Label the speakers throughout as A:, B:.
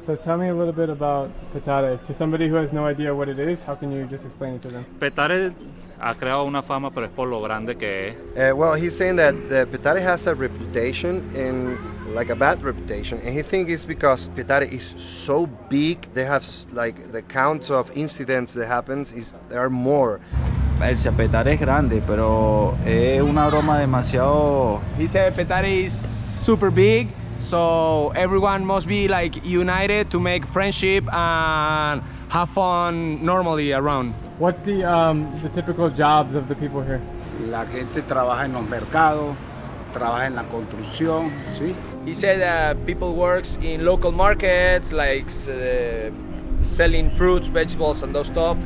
A: So tell me a little bit about Petare. To somebody who has no idea what it is, how can you just explain it to them?
B: Petare ha creado una fama, pero es por lo grande que es.
C: Well, he's saying that the Petare has a reputation and like a bad reputation, and he thinks it's because Petare is so big. They have like the counts of incidents that happens there are more.
D: El Petare es grande, pero es una broma demasiado.
E: He said Petare is super big, so everyone must be like united to make friendship and have fun normally around.
A: What's the typical jobs of the people here?
F: La gente trabaja en los mercados, trabaja en la construcción, ¿sí?
E: He said people works in local markets like selling fruits, vegetables and those stuff.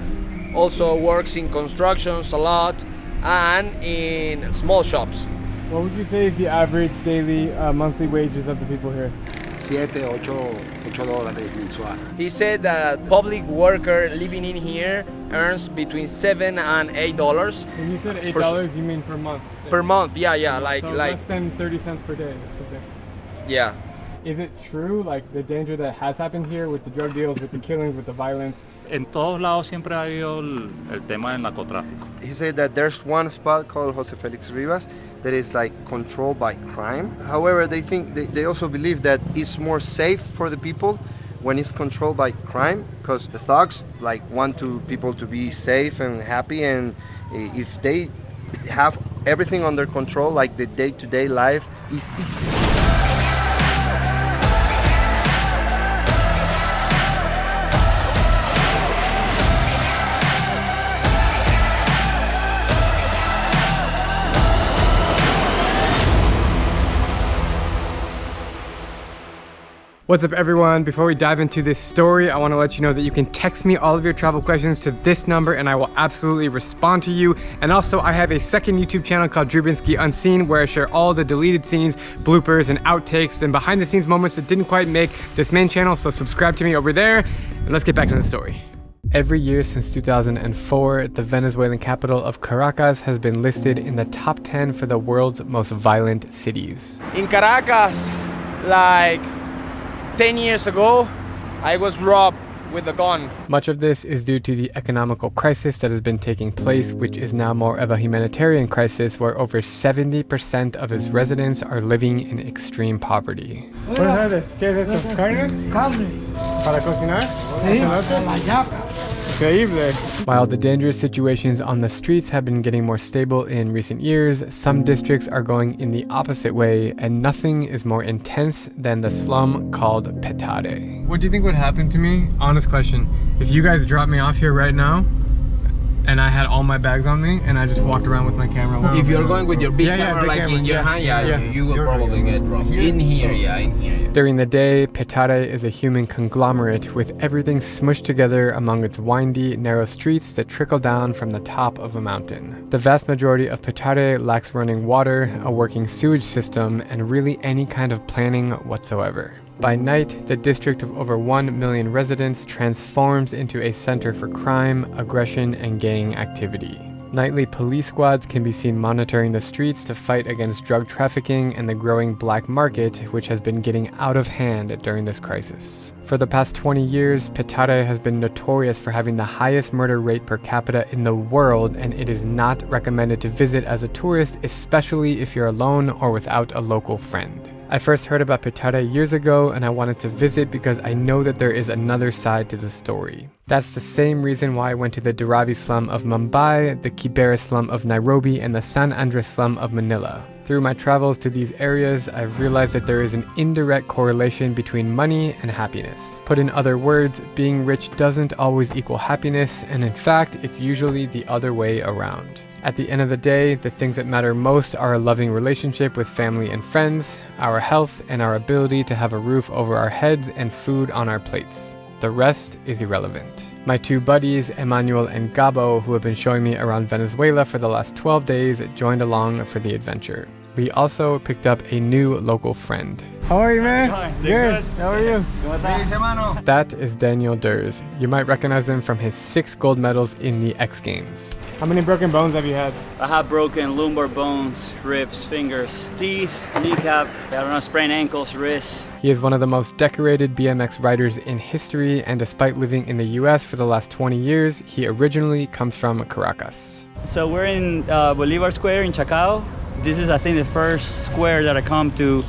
E: Also works in constructions a lot and in small shops.
A: What would you say is the average daily monthly wages of the people here?
F: $8 mensual.
E: He said that public worker living in here earns between $7 and $8.
A: When you said $8, you mean per month?
E: Per month, yeah, like
A: so
E: like
A: less than 30 cents per day or something.
E: yeah.
A: Is it true, like the danger that has happened here with the drug deals, with the killings, with the violence?
B: En todos lados siempre ha habido el tema del narcotráfico.
C: He said that there's one spot called Jose Felix Rivas that is like controlled by crime. However, they also believe that it's more safe for the people when it's controlled by crime, because the thugs like want people to be safe and happy, and if they have everything under control, like the day-to-day life is easy.
A: What's up everyone? Before we dive into this story, I want to let you know that you can text me all of your travel questions to this number and I will absolutely respond to you. And also I have a second YouTube channel called Binsky Unseen where I share all the deleted scenes, bloopers and outtakes and behind the scenes moments that didn't quite make this main channel, so subscribe to me over there and let's get back to the story. Every year since 2004, the Venezuelan capital of Caracas has been listed in the top 10 for the world's most violent cities.
E: In Caracas, like 10 years ago, I was robbed with a gun.
A: Much of this is due to the economical crisis that has been taking place, which is now more of a humanitarian crisis where over 70% of its residents are living in extreme poverty. ¿Qué es esto? ¿Carne?
G: Carne.
A: ¿Para cocinar?
G: Sí, con la yaca.
A: Increíble. While the dangerous situations on the streets have been getting more stable in recent years, some districts are going in the opposite way, and nothing is more intense than the slum called Petare. What do you think would happen to me? Honest question. If you guys dropped me off here right now, and I had all my bags on me, and I just walked around with my camera.
E: If you're going with your big camera
A: big
E: like
A: camera.
E: in your hand, you will probably get robbed. In here, in here.
A: During the day, Petare is a human conglomerate with everything smushed together among its windy, narrow streets that trickle down from the top of a mountain. The vast majority of Petare lacks running water, a working sewage system, and really any kind of planning whatsoever. By night, the district of over 1 million residents transforms into a center for crime, aggression, and gang activity. Nightly police squads can be seen monitoring the streets to fight against drug trafficking and the growing black market, which has been getting out of hand during this crisis. For the past 20 years, Petare has been notorious for having the highest murder rate per capita in the world, and it is not recommended to visit as a tourist, especially if you're alone or without a local friend. I first heard about Petare years ago and I wanted to visit because I know that there is another side to the story. That's the same reason why I went to the Dheravi slum of Mumbai, the Kibera slum of Nairobi, and the San Andres slum of Manila. Through my travels to these areas, I've realized that there is an indirect correlation between money and happiness. Put in other words, being rich doesn't always equal happiness, and in fact, it's usually the other way around. At the end of the day, the things that matter most are a loving relationship with family and friends, our health, and our ability to have a roof over our heads and food on our plates. The rest is irrelevant. My two buddies, Emmanuel and Gabo, who have been showing me around Venezuela for the last 12 days, joined along for the adventure. We also picked up a new local friend. How are you, man? Good. How are you? That is Daniel Dhers. You might recognize him from his 6 gold medals in the X Games. How many broken bones have you had?
H: I have broken lumbar bones, ribs, fingers, teeth, kneecap. I don't know, sprained ankles, wrists.
A: He is one of the most decorated BMX riders in history, and despite living in the US for the last 20 years, he originally comes from Caracas.
H: So we're in Bolivar Square in Chacao. This is, I think, the first square that I come to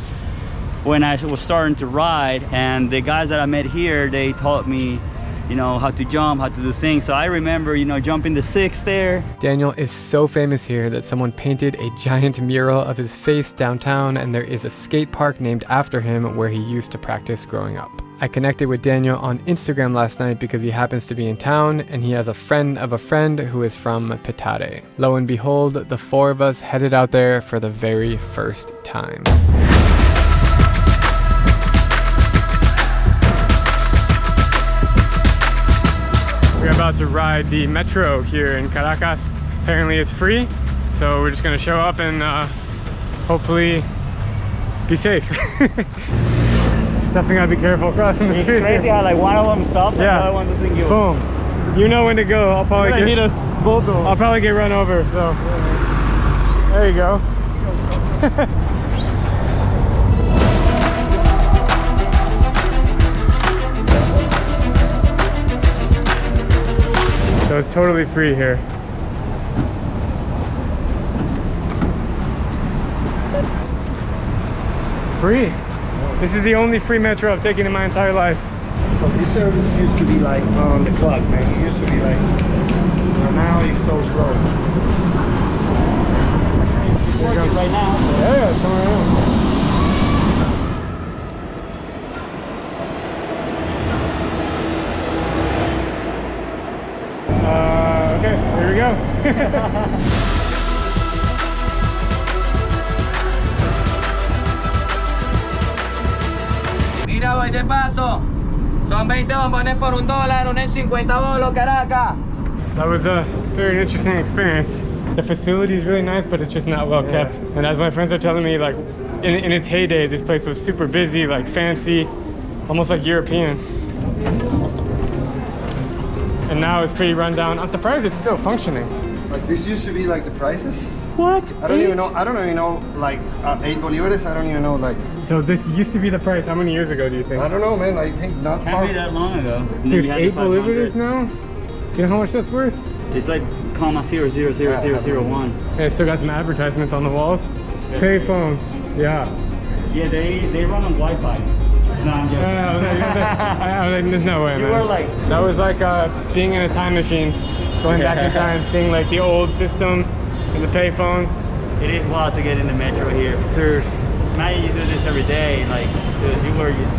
H: when I was starting to ride, and the guys that I met here, they taught me, you know, how to jump, how to do things. So I remember, you know, jumping the 6 there.
A: Daniel is so famous here that someone painted a giant mural of his face downtown, and there is a skate park named after him where he used to practice growing up. I connected with Daniel on Instagram last night because he happens to be in town, and he has a friend of a friend who is from Petare. Lo and behold, the 4 of us headed out there for the very first time. We're about to ride the metro here in Caracas. Apparently it's free, so we're just gonna show up and hopefully be safe. Definitely gotta be careful crossing the street.
H: It's crazy how like one of them stops and the other one doesn't give.
A: Boom. You know when to go. I'll probably get
F: hit us both of them.
A: I'll probably get run over, so there you go. So it's totally free here. Free? This is the only free metro I've taken in my entire life.
C: So this service used to be like on the clock, man. It used to be like, but now it's so slow.
H: It's working right now.
A: Yeah, it's coming around. Okay, here we go.
E: Mira, voy de paso. Son 20 bombones por $1, un 50 bolos, Caracas.
A: That was a very interesting experience. The facility is really nice, but it's just not well kept. And as my friends are telling me, like in its heyday, this place was super busy, like fancy, almost like European. And now it's pretty run down. I'm surprised it's still functioning.
C: Like this used to be like the prices.
A: What?
C: I don't even know like 8 bolívares. I don't even know like.
A: So this used to be the price. How many years ago do you think?
C: I don't know, man. I think not
H: Can't
C: far.
H: be that long ago.
A: Dude, 8 bolívares now? You know how much that's worth?
H: It's like .0000001.
A: Hey, I still got some advertisements on the walls. Pay phones. Yeah.
H: Yeah, they run on Wi-Fi. No, I'm joking.
A: I was like, there's no way,
H: You
A: man.
H: were like,
A: That was like being in a time machine, going back in time, seeing like the old system and the pay phones.
H: it is wild to get in the metro here.
A: Dude.
H: Imagine you do this every day, like, dude,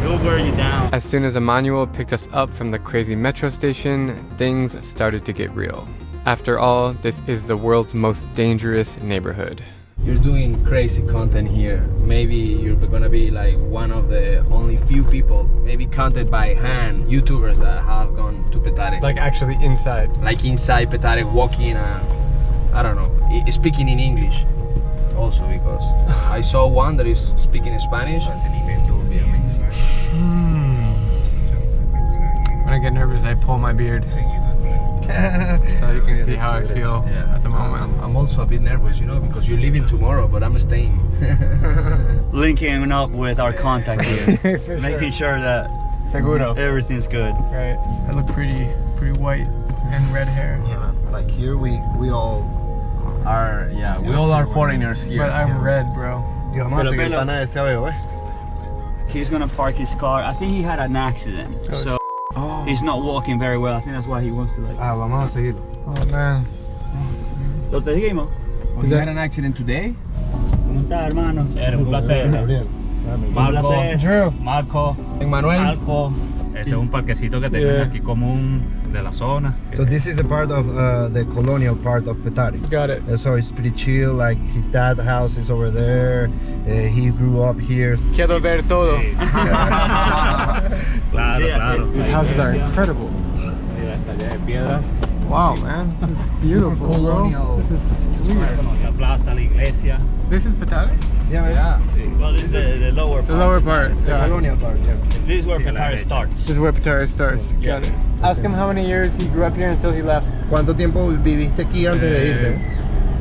H: it'll wear you down.
A: As soon as Emmanuel picked us up from the crazy metro station, things started to get real. After all, this is the world's most dangerous neighborhood.
I: You're doing crazy content here. Maybe you're gonna be like one of the only few people, maybe counted by hand, YouTubers that have gone to Petare.
A: Like actually inside.
I: Like inside Petare, walking and, I don't know, speaking in English. Also because I saw one that is speaking Spanish. It would be amazing.
A: When I get nervous, I pull my beard. So you can see how I feel at the moment.
I: I'm also a bit nervous, you know, because you're leaving tomorrow, but I'm staying.
H: Linking up with our contact here, making sure that
A: Seguro.
H: everything's good.
A: Right. I look pretty white and red hair.
C: Yeah, man. Like here we all
I: We all are foreigners here.
A: But I'm red, bro.
C: Digo, vamos a seguir
H: Pero-
C: pana de ese abejo, eh.
H: He's gonna park his car. I think he had an accident, so he's not walking very well. I think that's why he wants to like.
C: Ah, vamos a seguirlo.
A: Oh man.
H: Lo te seguimos.
I: Oh, you had an accident today?
H: ¿Cómo está, hermano? Un placer.
C: Gabriel.
B: Marco,
A: Drew.
B: Marco,
I: Emmanuel?
B: Marco. Ese es un parquecito que tienen aquí común de la zona.
C: So this is the part of the colonial part of Petare.
A: Got it.
C: So it's pretty chill. Like his dad's house is over there. He grew up here.
A: Quiero ver todo.
B: Claro, claro.
A: These houses are incredible.
B: Mira, esta allá de piedra.
A: Wow, man. This is beautiful, bro.
I: Colonial.
A: This is sweet.
B: La plaza, la iglesia.
A: This is Petare?
C: Yeah, man.
I: Yeah.
H: Well, this is the lower part.
A: The lower part.
C: The
A: Yeah.
C: colonial part. Yeah.
H: This is where
B: Sí, la
H: Petare
B: derecha.
H: starts.
A: This is where Petare starts. Got it. Ask him how many years he grew up here until he left.
C: ¿Cuánto tiempo viviste aquí antes de irte?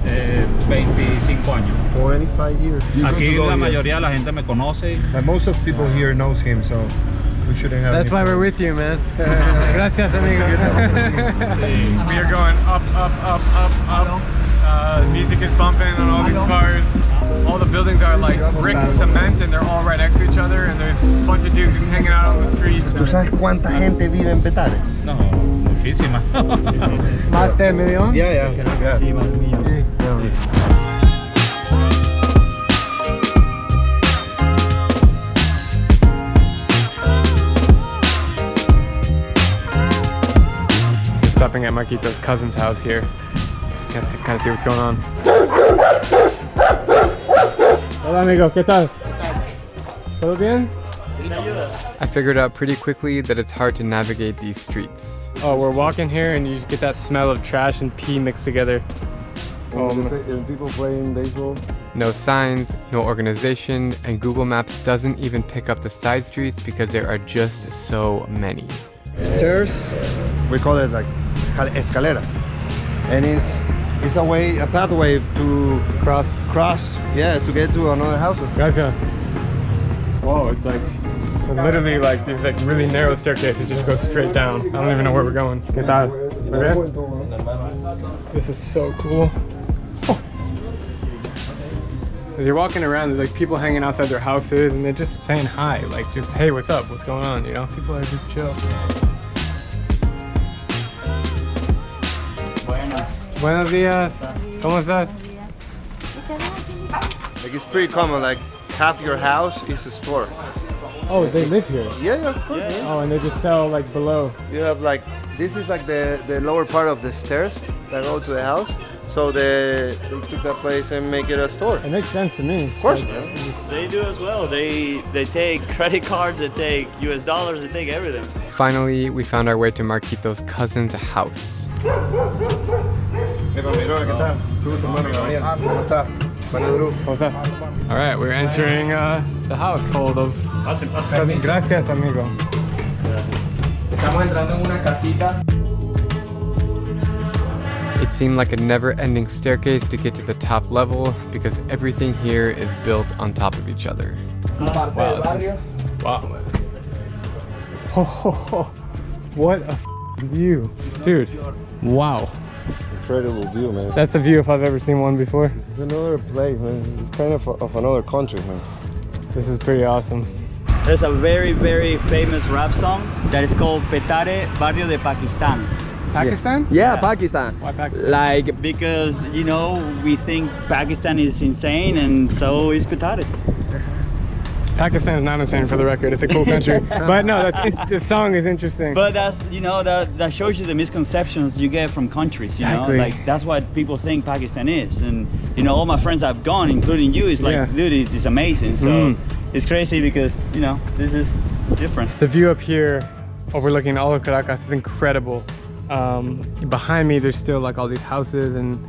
B: 25 años.
C: 25 years.
B: Aquí la mayoría de la gente me conoce.
C: Like most of people here knows him, so we shouldn't have.
A: That's why we're with you, man. Gracias, amigo. We are going up, up, up, up, up. Music is bumping on all these cars. All the buildings are like brick cement and they're all right next to each other, and there's a bunch of dudes just hanging out on the street.
C: ¿Tú sabes cuánta gente vive en Petare?
B: No, muchísima.
A: Más de 1 million?
C: Yeah.
A: Stopping at Marquito's cousin's house here. Just gonna kind of see what's going on. Hola amigo, ¿qué tal? ¿Todo bien? I figured out pretty quickly that it's hard to navigate these streets. Oh, we're walking here and you get that smell of trash and pee mixed together.
C: And people playing baseball.
A: No signs, no organization, and Google Maps doesn't even pick up the side streets because there are just so many.
C: Stairs, we call it like escalera, and it's a pathway to cross, yeah, to get to another house.
A: Gracias. Whoa, it's like literally like these like really narrow staircases just go straight down. I don't even know where we're going. ¿Qué tal? This is so cool. Oh. As you're walking around, there's like people hanging outside their houses and they're just saying hi, like just, hey, what's up? What's going on? You know, people are just chill. Buenos días. ¿Cómo estás?
C: Like it's pretty common, like half your house is a store.
A: Oh, they live here?
C: Yeah, of course. Yeah.
A: Oh, and they just sell like below.
C: You have like, this is like the lower part of the stairs that go to the house. So they took that place and make it a store.
A: It makes sense to me.
C: Of course,
A: like,
C: man.
H: They do as well. They take credit cards, they take US dollars, they take everything.
A: Finally, we found our way to Marquito's cousin's house. Alright, we're entering the household of... Gracias, amigo.
I: Estamos entrando en una casita.
A: It seemed like a never-ending staircase to get to the top level because everything here is built on top of each other. Wow, this is... Wow. Oh, what a view. Dude, wow.
C: Incredible view, man.
A: That's a view if I've ever seen one before.
C: It's another place, man. It's kind of another country, man.
A: This is pretty awesome.
H: There's a very, very famous rap song that is called Petare, Barrio de Pakistan.
A: Pakistan?
E: Yeah, Pakistan.
A: Why Pakistan?
E: Like,
H: Because, you know, we think Pakistan is insane and so is Petare.
A: Pakistan is not insane, for the record. It's a cool country. But no, the song is interesting.
H: But that's, you know, that shows you the misconceptions you get from countries, you
A: Exactly.
H: know? Like, that's what people think Pakistan is. And, you know, all my friends I've gone, including you, is like,
A: Yeah.
H: dude, it's amazing. So it's crazy because, you know, this is different.
A: The view up here, overlooking all of Caracas, is incredible. Behind me, there's still like all these houses and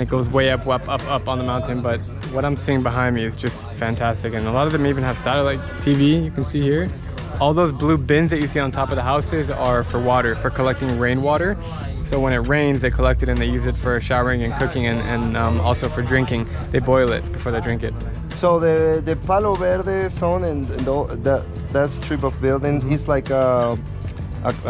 A: it goes way up on the mountain. But what I'm seeing behind me is just fantastic. And a lot of them even have satellite TV, you can see here. All those blue bins that you see on top of the houses are for water, for collecting rainwater. So when it rains, they collect it and they use it for showering and cooking and also for drinking. They boil it before they drink it.
C: So the Palo Verde zone and that strip of buildings is like a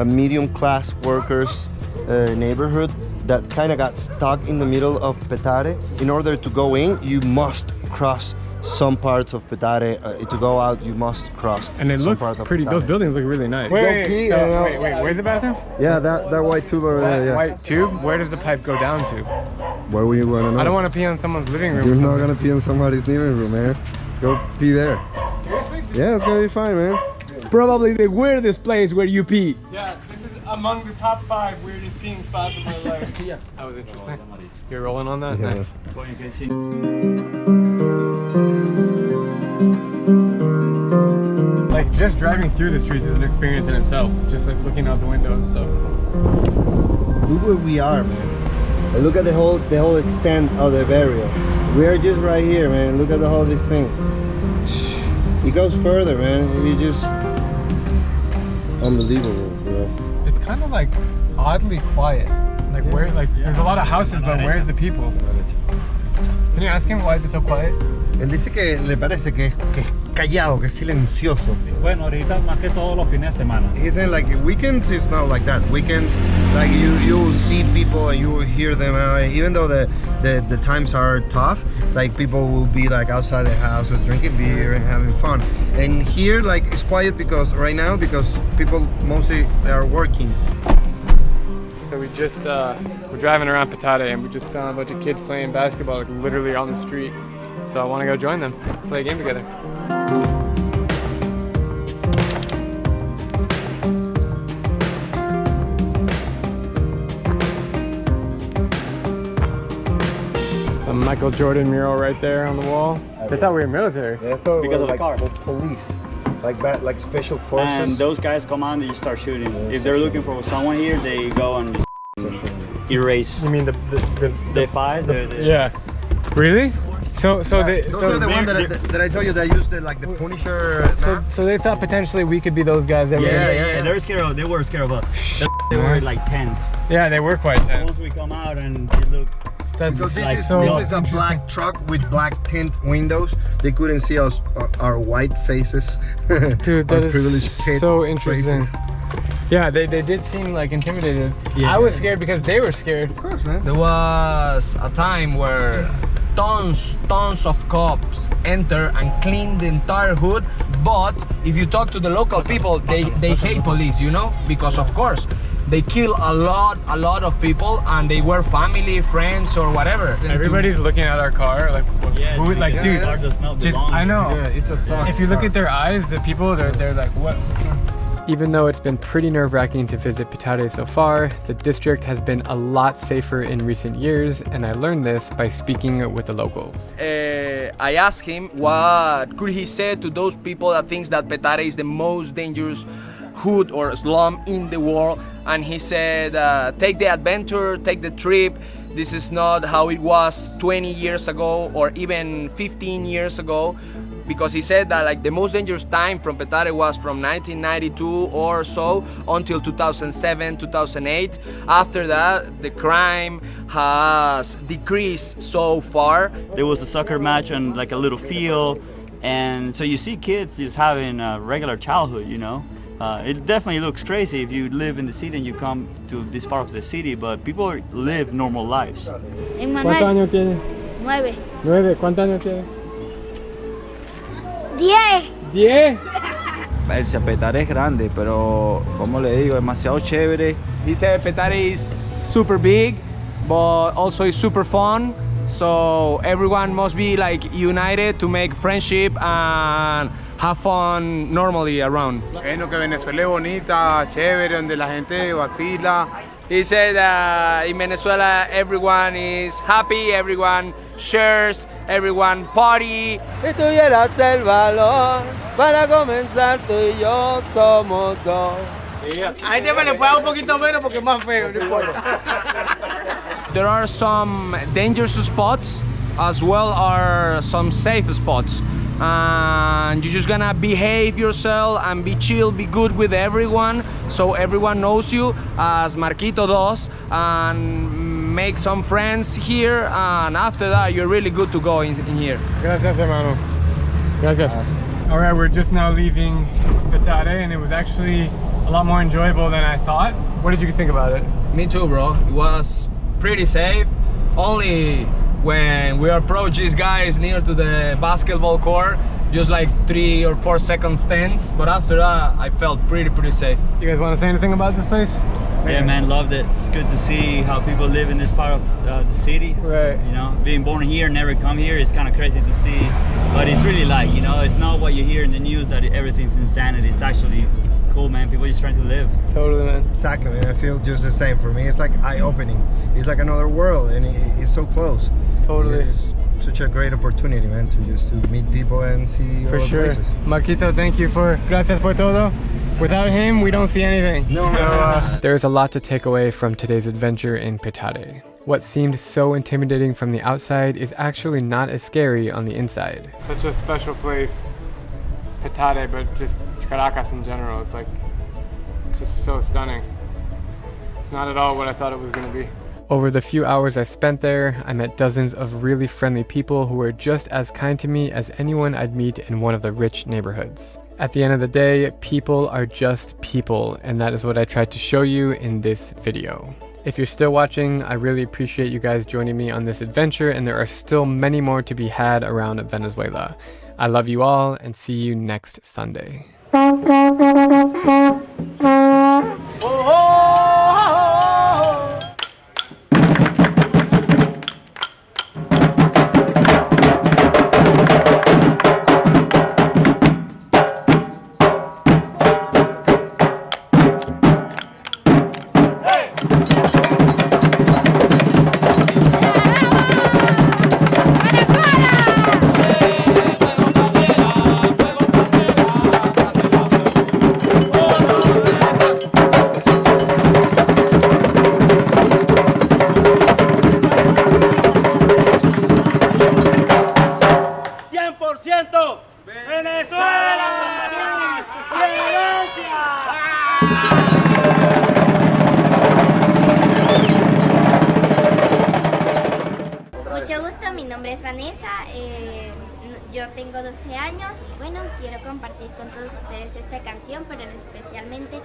C: medium class workers neighborhood that kind of got stuck in the middle of Petare. In order to go in, you must cross some parts of Petare. To go out, you must cross.
A: And it
C: some
A: looks
C: part of
A: pretty,
C: Petare.
A: those buildings look really nice.
C: Wait,
A: Where's the bathroom?
C: Yeah, that white tube over there. Yeah.
A: White tube? Where does the pipe go down to?
C: Where would you want to know?
A: I don't want to pee on someone's living room.
C: You're
A: or
C: not
A: something.
C: gonna pee in somebody's living room, man. Go pee there.
A: Seriously?
C: Yeah, it's gonna be fine, man.
E: probably the weirdest place where you pee.
A: Yeah, this is among the top 5 weirdest peeing spots of my life. Yeah. That was interesting. You're rolling on that?
C: Yeah.
A: Nice. Like, just driving through the streets is an experience in itself. Just like looking out the window and stuff.
C: Look where we are, man. And look at the whole extent of the barrio. We are just right here, man. Look at the whole this thing. It goes further, man. It's just unbelievable, bro.
A: It's kind of like oddly quiet. Like where, like there's a lot of houses, but where's the people? Can you ask him why is it so quiet?
C: Él dice que le parece que es callado, que es silencioso.
B: Bueno, ahorita más que todos los fines de semana.
C: He said like weekends it's not like that. Weekends like you see people and you will hear them even though the times are tough, like people will be like outside the houses drinking beer and having fun. And here like it's quiet because right now because people mostly they are working.
A: So we just we're driving around Petare and we just found a bunch of kids playing basketball like literally on the street. So I want to go join them, play a game together. A Michael Jordan mural right there on the wall. They thought we were military.
C: They thought
H: Because of the
C: like
H: car.
C: police, like special forces.
H: And those guys come on, they just start shooting. If they're looking for someone here, they go and erase.
A: You mean
H: the files?
A: Yeah. Really? So
C: Those are the ones that I told you that used like the Punisher.
A: So they thought potentially we could be those guys that
H: Yeah, they were scared of us. They were like tense.
A: Yeah, they were quite tense.
H: Once we come out and they look,
A: That's
C: Because
A: like
C: this is a black truck with black tint windows. They couldn't see us, our white faces.
A: Dude, that
C: Our
A: is
C: privileged kids'
A: so interesting.
C: faces.
A: Yeah, they did seem like intimidated.
H: Yeah.
A: I was scared because they were scared.
C: Of course, man.
E: There was a time where tons of cops enter and clean the entire hood, but if you talk to the local people, they hate police, you know, because of course they kill a lot of people and they were family, friends or whatever.
A: Everybody's looking at our car like, who would like, dude,
H: car does not
A: just
H: belong.
A: I know.
C: Yeah, it's a thought.
A: If you look at their eyes, the people, they're like, what? Even though it's been pretty nerve-wracking to visit Petare so far, the district has been a lot safer in recent years, and I learned this by speaking with the locals.
E: I asked him what could he say to those people that thinks that Petare is the most dangerous hood or slum in the world, and he said, take the adventure, take the trip. This is not how it was 20 years ago or even 15 years ago, because he said that like the most dangerous time from Petare was from 1992 or so until 2007, 2008. After that, the crime has decreased so far.
H: There was a soccer match on like a little field, and so you see kids just having a regular childhood, you know. It definitely looks crazy if you live in the city and you come to this part of the city, but people live normal lives.
A: ¿Cuántos años tiene?
J: 9.
A: 9. ¿Cuántos años tiene?
J: 10.
A: 10.
D: El Petare es grande, pero como le digo, demasiado chévere.
E: He said Petare is super big, but also is super fun. So everyone must be like united to make friendship and have fun normally around.
K: Bueno, que Venezuela es bonita, chévere, donde la gente vacila.
E: He said in Venezuela everyone is happy, everyone shares, everyone party.
L: Si tuvieras el valor para comenzar, tú y yo somos dos.
K: Ahí te le puedo un poquito menos porque es más feo, no importa.
E: There are some dangerous spots as well as some safe spots. And you're just gonna behave yourself and be chill, be good with everyone, so everyone knows you as Marquito does, and make some friends here, and after that you're really good to go in here.
A: Gracias, hermano. Gracias. All right, we're just now leaving Petare, and it was actually a lot more enjoyable than I thought. What did you think about it?
E: Me too, bro. It was pretty safe. Only when we approach these guys near to the basketball court, just like 3 or 4 seconds tense, but after that I felt pretty safe.
A: You guys want to say anything about this place?
H: Yeah, man, loved it. It's good to see how people live in this part of the city.
A: Right.
H: You know, being born here, never come here, it's kind of crazy to see. But it's really like, you know, it's not what you hear in the news that everything's insanity. It's actually cool, man. People just trying to live.
A: Totally, man.
C: Exactly, man. I feel just the same. For me, it's like eye-opening. It's like another world, and it's so close.
A: Totally.
C: It's such a great opportunity, man, to meet people and see
A: For
C: all
A: sure.
C: places.
A: Marquito, thank you for gracias por todo. Without him, we don't see anything.
C: No.
A: So, there's a lot to take away from today's adventure in Petare. What seemed so intimidating from the outside is actually not as scary on the inside. Such a special place, Petare, but just Caracas in general. It's like just so stunning. It's not at all what I thought it was going to be. Over the few hours I spent there, I met dozens of really friendly people who were just as kind to me as anyone I'd meet in one of the rich neighborhoods. At the end of the day, people are just people, and that is what I tried to show you in this video. If you're still watching, I really appreciate you guys joining me on this adventure, and there are still many more to be had around Venezuela. I love you all, and see you next Sunday.
J: Mucho gusto, mi nombre es Vanessa, yo tengo 12 años y bueno, quiero compartir con todos ustedes esta canción, pero especialmente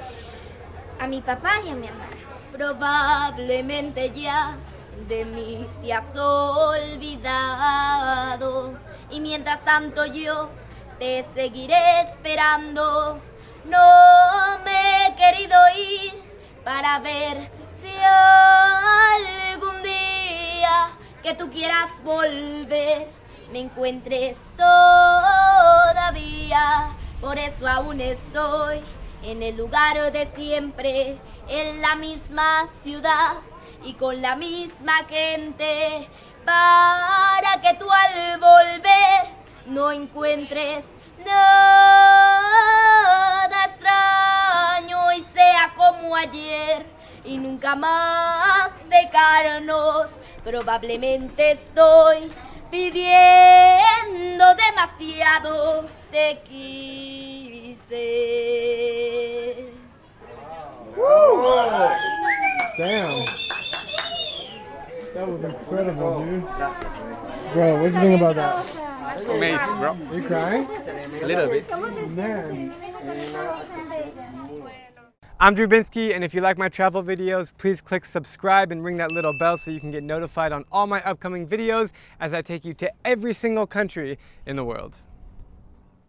J: a mi papá y a mi hermana. Probablemente ya de mí te has olvidado y mientras tanto yo te seguiré esperando. No me he querido ir para ver si algún día que tú quieras volver me encuentres todavía. Por eso aún estoy en el lugar de siempre, en la misma ciudad y con la misma gente, para que tú al volver no encuentres nada extraño y sea como ayer y nunca más dejarnos. Probablemente estoy pidiendo demasiado, te quise.
A: Damn. That was incredible, dude. Bro, what do you think about that?
B: Amazing, bro.
A: Are you crying?
B: A little bit.
A: Man. I'm Drew Binsky, and if you like my travel videos, please click subscribe and ring that little bell so you can get notified on all my upcoming videos as I take you to every single country in the world.